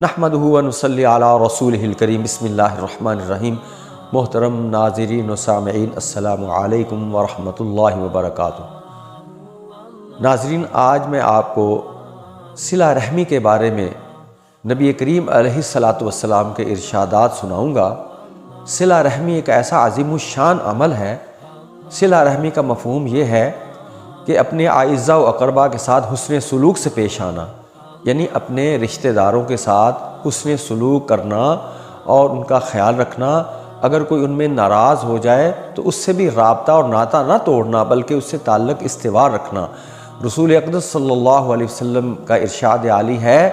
نحمدہ و نصلی علی رسولہ الکریم بسم اللہ الرحمن الرحیم۔ محترم ناظرین و سامعین السلام علیکم ورحمۃ اللہ وبرکاتہ۔ ناظرین، آج میں آپ کو صلہ رحمی کے بارے میں نبی کریم علیہ الصلاۃ والسلام کے ارشادات سناؤں گا۔ صلہ رحمی ایک ایسا عظیم الشان عمل ہے۔ صلہ رحمی کا مفہوم یہ ہے کہ اپنے اعزاء و اقرباء کے ساتھ حسن سلوک سے پیش آنا، یعنی اپنے رشتہ داروں کے ساتھ حسن سلوک کرنا اور ان کا خیال رکھنا۔ اگر کوئی ان میں ناراض ہو جائے تو اس سے بھی رابطہ اور ناطہ نہ توڑنا، بلکہ اس سے تعلق استوار رکھنا۔ رسول اقدس صلی اللہ علیہ وسلم کا ارشاد عالی ہے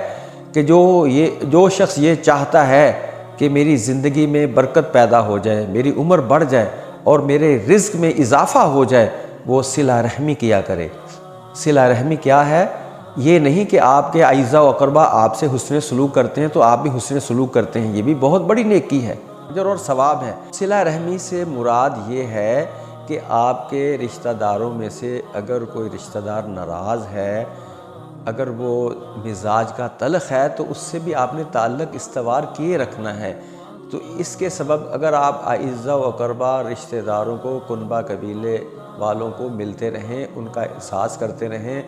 کہ جو شخص یہ چاہتا ہے کہ میری زندگی میں برکت پیدا ہو جائے، میری عمر بڑھ جائے اور میرے رزق میں اضافہ ہو جائے، وہ صلہ رحمی کیا کرے۔ صلہ رحمی کیا ہے؟ یہ نہیں کہ آپ کے اعزاء و اقرباء آپ سے حسن سلوک کرتے ہیں تو آپ بھی حسن سلوک کرتے ہیں، یہ بھی بہت بڑی نیکی ہے، اجر اور ثواب ہے۔ صلہ رحمی سے مراد یہ ہے کہ آپ کے رشتہ داروں میں سے اگر کوئی رشتہ دار ناراض ہے، اگر وہ مزاج کا تلخ ہے، تو اس سے بھی آپ نے تعلق استوار کیے رکھنا ہے۔ تو اس کے سبب اگر آپ اعزاء و اقرباء رشتہ داروں کو، کنبہ قبیلے والوں کو ملتے رہیں، ان کا احساس کرتے رہیں،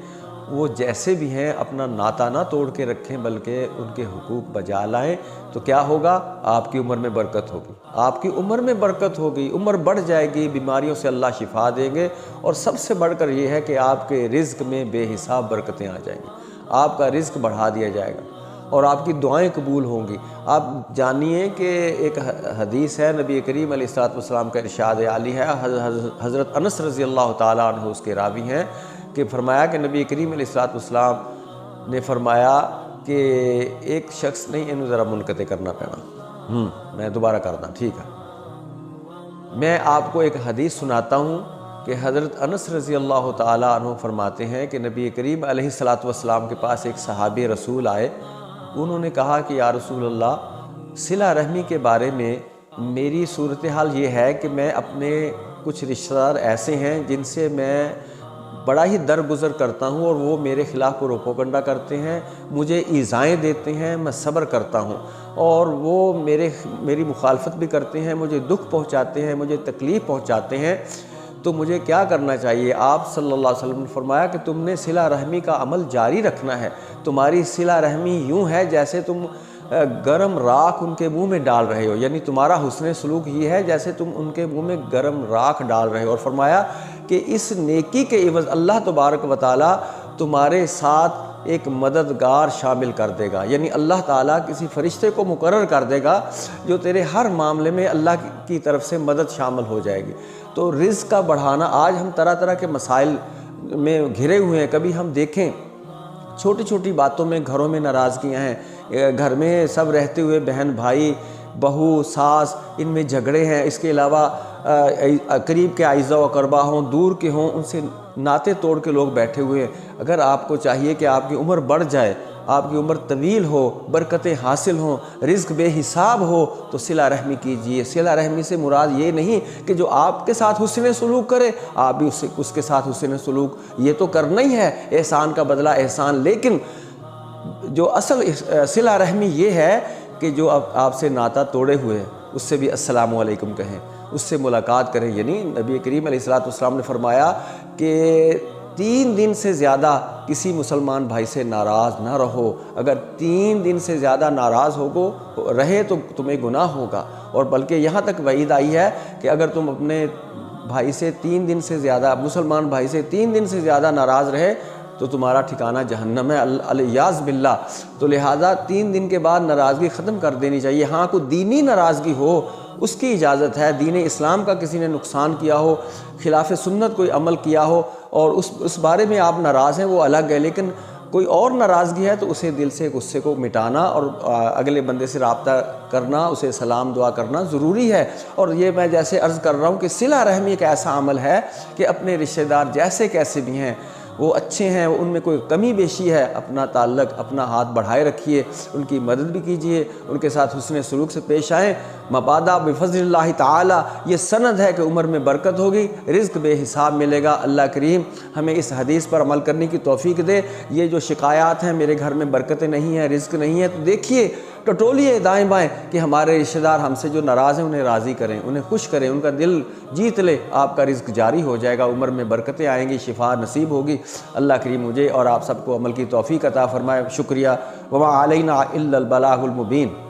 وہ جیسے بھی ہیں اپنا ناطہ نہ توڑ کے رکھیں بلکہ ان کے حقوق بجا لائیں، تو کیا ہوگا؟ آپ کی عمر میں برکت ہوگی، آپ کی عمر میں برکت ہوگی، عمر بڑھ جائے گی، بیماریوں سے اللہ شفا دیں گے، اور سب سے بڑھ کر یہ ہے کہ آپ کے رزق میں بے حساب برکتیں آ جائیں گی، آپ کا رزق بڑھا دیا جائے گا اور آپ کی دعائیں قبول ہوں گی۔ آپ جانیے کہ ایک حدیث ہے، نبی کریم علیہ الصلوۃ والسلام کا ارشاد عالی ہے، حضرت انس رضی اللہ تعالیٰ عنہ اس کے راوی ہیں، کہ فرمایا کہ نبی کریم علیہ الصلوۃ والسلام نے فرمایا کہ ایک شخص نہیں، انہوں ذرا منقطع کرنا پینا، میں دوبارہ کرتا ہوں، ٹھیک ہے۔ میں آپ کو ایک حدیث سناتا ہوں کہ حضرت انس رضی اللہ تعالیٰ عنہ فرماتے ہیں کہ نبی کریم علیہ الصلوۃ والسلام کے پاس ایک صحابی رسول آئے۔ انہوں نے کہا کہ یا رسول اللہ، صلہ رحمی کے بارے میں میری صورتحال یہ ہے کہ میں اپنے کچھ رشتہ دار ایسے ہیں جن سے میں بڑا ہی درگزر کرتا ہوں اور وہ میرے خلاف پروپیگنڈا کرتے ہیں، مجھے ایذائیں دیتے ہیں، میں صبر کرتا ہوں، اور وہ میری مخالفت بھی کرتے ہیں، مجھے دکھ پہنچاتے ہیں، مجھے تکلیف پہنچاتے ہیں، تو مجھے کیا کرنا چاہیے؟ آپ صلی اللہ علیہ وسلم نے فرمایا کہ تم نے صلہ رحمی کا عمل جاری رکھنا ہے۔ تمہاری صلہ رحمی یوں ہے جیسے تم گرم راکھ ان کے منہ میں ڈال رہے ہو، یعنی تمہارا حسن سلوک یہ ہے جیسے تم ان کے منہ میں گرم راکھ ڈال رہے ہو، اور فرمایا کہ اس نیکی کے عوض اللہ تبارک و تعالیٰ تمہارے ساتھ ایک مددگار شامل کر دے گا، یعنی اللہ تعالیٰ کسی فرشتے کو مقرر کر دے گا جو تیرے ہر معاملے میں اللہ کی طرف سے مدد شامل ہو جائے گی۔ تو رزق کا بڑھانا، آج ہم طرح طرح کے مسائل میں گھرے ہوئے ہیں، کبھی ہم دیکھیں چھوٹی چھوٹی باتوں میں گھروں میں ناراضگیاں ہیں، گھر میں سب رہتے ہوئے بہن بھائی، بہو ساس، ان میں جھگڑے ہیں، اس کے علاوہ قریب کے اعزاء و اقرباء ہوں، دور کے ہوں، ان سے ناطے توڑ کے لوگ بیٹھے ہوئے ہیں۔ اگر آپ کو چاہیے کہ آپ کی عمر بڑھ جائے، آپ کی عمر طویل ہو، برکتیں حاصل ہوں، رزق بے حساب ہو، تو صلہ رحمی کیجئے۔ صلہ رحمی سے مراد یہ نہیں کہ جو آپ کے ساتھ حسن سلوک کرے آپ بھی اس کے ساتھ حسن سلوک، یہ تو کرنا ہی ہے، احسان کا بدلہ احسان، لیکن جو اصل صلہ رحمی یہ ہے کہ جو آپ سے ناطہ توڑے ہوئے اس سے بھی السلام علیکم کہیں، اس سے ملاقات کریں۔ یعنی نبی کریم علیہ الصلوۃ والسلام نے فرمایا کہ 3 دن سے زیادہ کسی مسلمان بھائی سے ناراض نہ رہو، اگر 3 دن سے زیادہ ناراض رہے تو تمہیں گناہ ہوگا، اور بلکہ یہاں تک وعید آئی ہے کہ اگر تم اپنے بھائی سے 3 دن سے زیادہ، مسلمان بھائی سے 3 دن سے زیادہ ناراض رہے تو تمہارا ٹھکانہ جہنم ہے، الیاذ باللہ۔ تو لہٰذا 3 دن کے بعد ناراضگی ختم کر دینی چاہیے۔ ہاں کوئی دینی ناراضگی ہو اس کی اجازت ہے، دین اسلام کا کسی نے نقصان کیا ہو، خلاف سنت کوئی عمل کیا ہو اور اس بارے میں آپ ناراض ہیں، وہ الگ ہے، لیکن کوئی اور ناراضگی ہے تو اسے دل سے غصے کو مٹانا اور اگلے بندے سے رابطہ کرنا، اسے سلام دعا کرنا ضروری ہے۔ اور یہ میں جیسے عرض کر رہا ہوں کہ صلہ رحمی ایک ایسا عمل ہے کہ اپنے رشتہ دار جیسے کیسے بھی ہیں وہ اچھے ہیں، ان میں کوئی کمی بیشی ہے، اپنا تعلق، اپنا ہاتھ بڑھائے رکھیے، ان کی مدد بھی کیجیے، ان کے ساتھ حسن سلوک سے پیش آئیں۔ مبادا بفضل اللہ تعالی، یہ سند ہے کہ عمر میں برکت ہوگی، رزق بے حساب ملے گا۔ اللہ کریم ہمیں اس حدیث پر عمل کرنے کی توفیق دے۔ یہ جو شکایات ہیں میرے گھر میں برکتیں نہیں ہیں، رزق نہیں ہے، تو دیکھیے، ٹٹولیے دائیں بائیں کہ ہمارے رشتہ دار ہم سے جو ناراض ہیں انہیں راضی کریں، انہیں خوش کریں، ان کا دل جیت لے، آپ کا رزق جاری ہو جائے گا، عمر میں برکتیں آئیں گی، شفا نصیب ہوگی۔ اللہ کریم مجھے اور آپ سب کو عمل کی توفیق عطا فرمائے۔ شکریہ۔ وما علینا الا البلاغ المبین۔